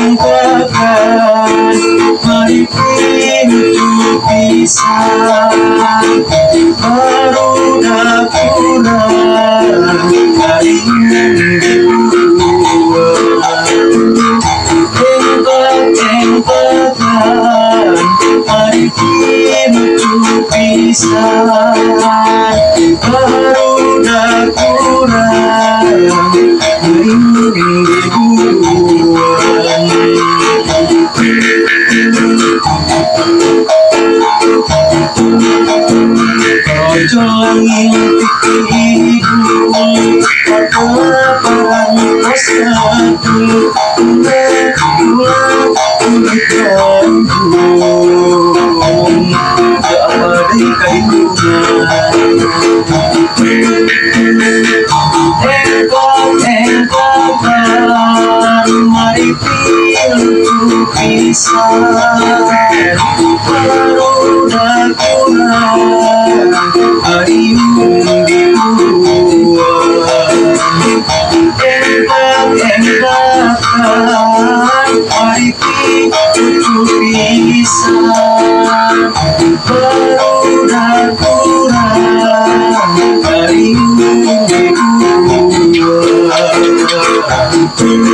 Tembak-tembakan mari pintu pisah, baru dapuran hari tembak-tembakan mari pintu pisah, baru dapuran ojo ngintip kelaparan asaku mari pintu pisah, baru dapuran hari tembak-tembakan mari pintu pisah, baru dapuran hari